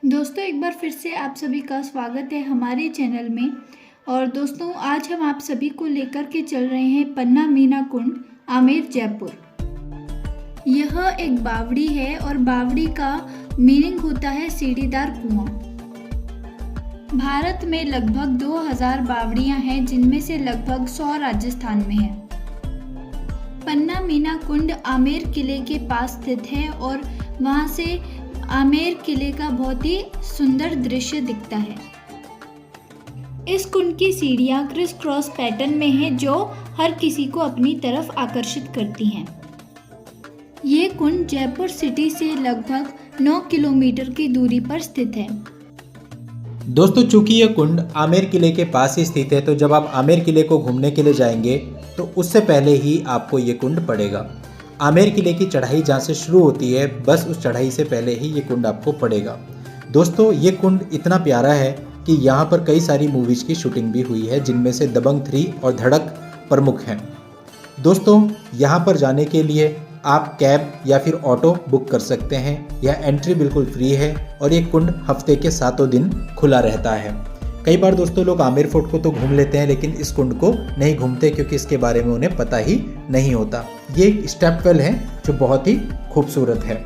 दोस्तों एक बार फिर से आप सभी का स्वागत है हमारे चैनल में। और दोस्तों आज हम आप सभी को लेकर के चल रहे हैं पन्ना मीना कुंड आमेर जयपुर। यह एक बावड़ी है और बावड़ी का मीनिंग होता है सीढ़ीदार कुआं। भारत में लगभग 2000 बावड़ियां हैं, जिनमें से लगभग 100 राजस्थान में है। पन्ना मीना कुंड आमेर किले के पास स्थित है और वहां से आमेर किले का बहुत ही सुंदर दृश्य दिखता है। इस कुंड की सीढ़ियां क्रिस क्रॉस पैटर्न में हैं, जो हर किसी को अपनी तरफ आकर्षित करती हैं। ये कुंड जयपुर सिटी से लगभग 9 किलोमीटर की दूरी पर स्थित है। दोस्तों चूंकि यह कुंड आमेर किले के पास ही स्थित है, तो जब आप आमेर किले को घूमने के लिए जाएंगे तो उससे पहले ही आपको ये कुंड पड़ेगा। आमेर किले की चढ़ाई जहाँ से शुरू होती है, बस उस चढ़ाई से पहले ही ये कुंड आपको पड़ेगा। दोस्तों ये कुंड इतना प्यारा है कि यहाँ पर कई सारी मूवीज़ की शूटिंग भी हुई है, जिनमें से दबंग 3 और धड़क प्रमुख हैं। दोस्तों यहाँ पर जाने के लिए आप कैब या फिर ऑटो बुक कर सकते हैं। यह एंट्री बिल्कुल फ्री है और ये कुंड हफ्ते के 7 दिन खुला रहता है। कई बार दोस्तों लोग आमेर फोर्ट को तो घूम लेते हैं, लेकिन इस कुंड को नहीं घूमते क्योंकि इसके बारे में उन्हें पता ही नहीं होता। ये एक स्टेप वेल है जो बहुत ही खूबसूरत है।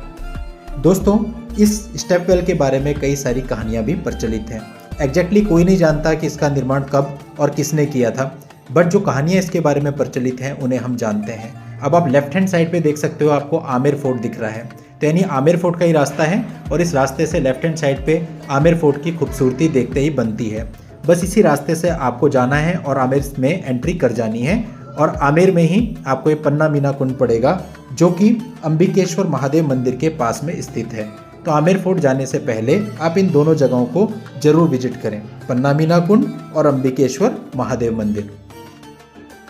दोस्तों इस स्टेप वेल के बारे में कई सारी कहानियाँ भी प्रचलित हैं। एग्जैक्टली कोई नहीं जानता कि इसका निर्माण कब और किसने किया था, बट जो कहानियाँ इसके बारे में प्रचलित हैं उन्हें हम जानते हैं। अब आप लेफ्ट हैंड साइड पे देख सकते हो, आपको आमेर फोर्ट दिख रहा है, तो यानी आमेर फोर्ट का ही रास्ता है और इस रास्ते से लेफ्ट हैंड साइड पे आमेर फोर्ट की खूबसूरती देखते ही बनती है। बस इसी रास्ते से आपको जाना है और आमेर में एंट्री कर जानी है और आमेर में ही आपको ये पन्ना मीना कुंड पड़ेगा, जो कि अंबिकेश्वर महादेव मंदिर के पास में स्थित है। तो आमेर फोर्ट जाने से पहले आप इन दोनों जगहों को जरूर विजिट करें, पन्ना मीना कुंड और अंबिकेश्वर महादेव मंदिर।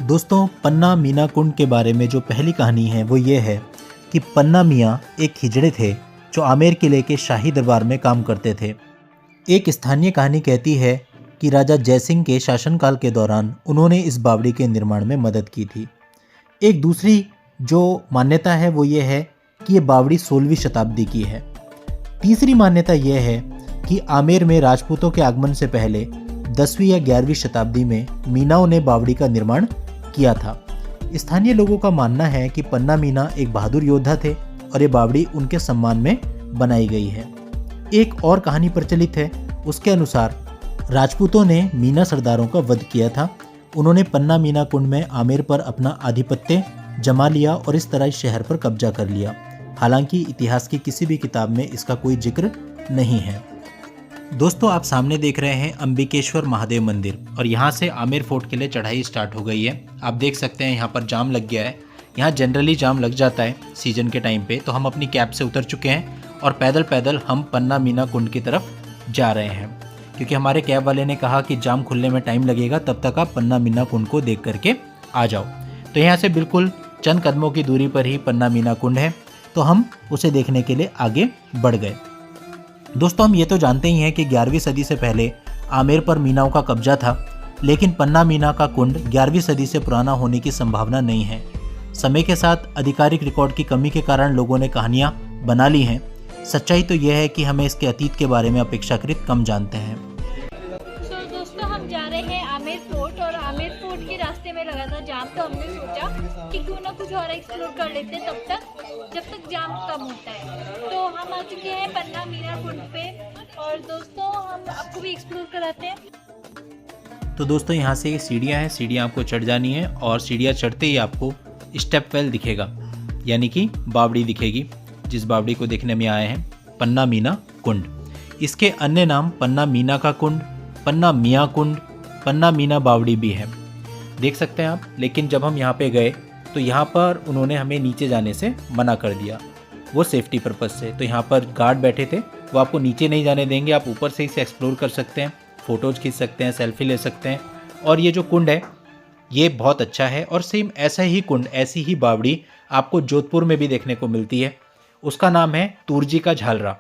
दोस्तों पन्ना मीना कुंड के बारे में जो पहली कहानी है वो ये है कि पन्ना मियाँ एक हिजड़े थे जो आमेर किले के शाही दरबार में काम करते थे। एक स्थानीय कहानी कहती है कि राजा जयसिंह के शासनकाल के दौरान उन्होंने इस बावड़ी के निर्माण में मदद की थी। एक दूसरी जो मान्यता है वो ये है कि ये बावड़ी 16वीं शताब्दी की है। तीसरी मान्यता यह है कि आमेर में राजपूतों के आगमन से पहले 10वीं या 11वीं शताब्दी में मीनाओं ने बावड़ी का निर्माण किया था। स्थानीय लोगों का मानना है कि पन्ना मीना एक बहादुर योद्धा थे और ये बावड़ी उनके सम्मान में बनाई गई है। एक और कहानी प्रचलित है, उसके अनुसार राजपूतों ने मीना सरदारों का वध किया था। उन्होंने पन्ना मीना कुंड में आमेर पर अपना आधिपत्य जमा लिया और इस तरह इस शहर पर कब्जा कर लिया। हालांकि इतिहास की किसी भी किताब में इसका कोई जिक्र नहीं है। दोस्तों आप सामने देख रहे हैं अंबिकेश्वर महादेव मंदिर और यहाँ से आमेर फोर्ट के लिए चढ़ाई स्टार्ट हो गई है। आप देख सकते हैं यहाँ पर जाम लग गया है। यहाँ जनरली जाम लग जाता है सीजन के टाइम पे, तो हम अपनी कैब से उतर चुके हैं और पैदल पैदल हम पन्ना मीना कुंड की तरफ जा रहे हैं, क्योंकि हमारे कैब वाले ने कहा कि जाम खुलने में टाइम लगेगा, तब तक आप पन्ना मीना कुंड को देख करके आ जाओ। तो यहाँ से बिल्कुल चंद कदमों की दूरी पर ही पन्ना मीना कुंड है, तो हम उसे देखने के लिए आगे बढ़ गए। दोस्तों हम ये तो जानते ही हैं कि 11वीं सदी से पहले आमेर पर मीनाओं का कब्जा था, लेकिन पन्ना मीना का कुंड 11वीं सदी से पुराना होने की संभावना नहीं है। समय के साथ आधिकारिक रिकॉर्ड की कमी के कारण लोगों ने कहानियाँ बना ली हैं। सच्चाई तो यह है कि हमें इसके अतीत के बारे में अपेक्षाकृत कम जानते हैं। दोस्तों हम जा रहे हैं आमेर फोर्ट और आमेर फोर्ट के रास्ते में लगा था जाम, तो हमने सोचा कि क्यों ना कुछ और एक्सप्लोर कर लेते हैं तब तक जब तक जाम कम होता है। तो हम आ चुके हैं पन्ना मीना कुंड पे और दोस्तों हम आपको भी एक्सप्लोर कराते हैं। तो दोस्तों यहाँ से सीढ़ियाँ हैं, सीढ़ियाँ आपको चढ़ जानी है और सीढ़ियाँ चढ़ते ही आपको स्टेप वेल दिखेगा, यानी कि बावड़ी दिखेगी, जिस बावड़ी को देखने में आए हैं पन्ना मीना कुंड। इसके अन्य नाम पन्ना मीना का कुंड, पन्ना मियाँ कुंड, पन्ना मीना बावड़ी भी है, देख सकते हैं आप। लेकिन जब हम यहाँ पे गए तो यहाँ पर उन्होंने हमें नीचे जाने से मना कर दिया, वो सेफ्टी पर्पज़ से। तो यहाँ पर गार्ड बैठे थे, वो आपको नीचे नहीं जाने देंगे। आप ऊपर से इसे एक्सप्लोर कर सकते हैं, फ़ोटोज़ खींच सकते हैं, सेल्फी ले सकते हैं। और ये जो कुंड है ये बहुत अच्छा है और सेम ऐसा ही कुंड, ऐसी ही बावड़ी आपको जोधपुर में भी देखने को मिलती है। उसका नाम है तुरजी का झालरा।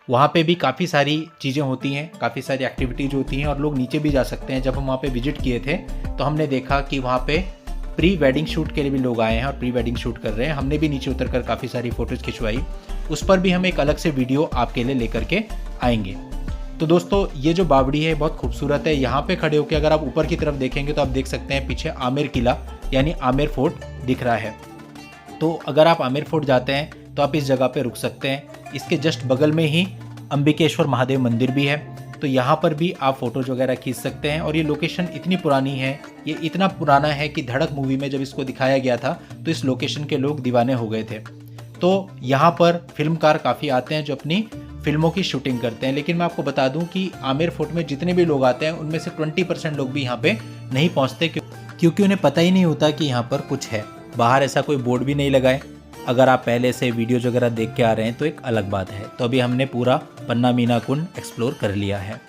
वहाँ पे भी काफ़ी सारी चीज़ें होती हैं, काफ़ी सारी एक्टिविटीज़ होती हैं और लोग नीचे भी जा सकते हैं। जब हम वहाँ पे विजिट किए थे तो हमने देखा कि वहाँ पे प्री वेडिंग शूट के लिए भी लोग आए हैं और प्री वेडिंग शूट कर रहे हैं। हमने भी नीचे उतरकर काफ़ी सारी फ़ोटोज़ खिंचवाई, उस पर भी हम एक अलग से वीडियो आपके लिए लेकर के आएंगे। तो दोस्तों ये जो बावड़ी है बहुत खूबसूरत है। यहाँ पे खड़े होकर अगर आप ऊपर की तरफ देखेंगे तो आप देख सकते हैं पीछे आमेर किला यानी आमेर फोर्ट दिख रहा है। तो अगर आप आमेर फोर्ट जाते हैं तो आप इस जगह पे रुक सकते हैं। इसके जस्ट बगल में ही अंबिकेश्वर महादेव मंदिर भी है, तो यहाँ पर भी आप फोटोज वगैरह खींच सकते हैं। और ये लोकेशन इतनी पुरानी है, ये इतना पुराना है कि धड़क मूवी में जब इसको दिखाया गया था तो इस लोकेशन के लोग दीवाने हो गए थे। तो यहाँ पर फिल्मकार काफ़ी आते हैं जो अपनी फिल्मों की शूटिंग करते हैं। लेकिन मैं आपको बता दूं कि आमेर फोर्ट में जितने भी लोग आते हैं उनमें से 20% लोग भी यहाँ पे नहीं पहुँचते, क्योंकि उन्हें पता ही नहीं होता कि यहाँ पर कुछ है। बाहर ऐसा कोई बोर्ड भी नहीं लगाए। अगर आप पहले से वीडियोज वगैरह देख के आ रहे हैं तो एक अलग बात है। तो अभी हमने पूरा पन्ना मीना कुंड एक्सप्लोर कर लिया है।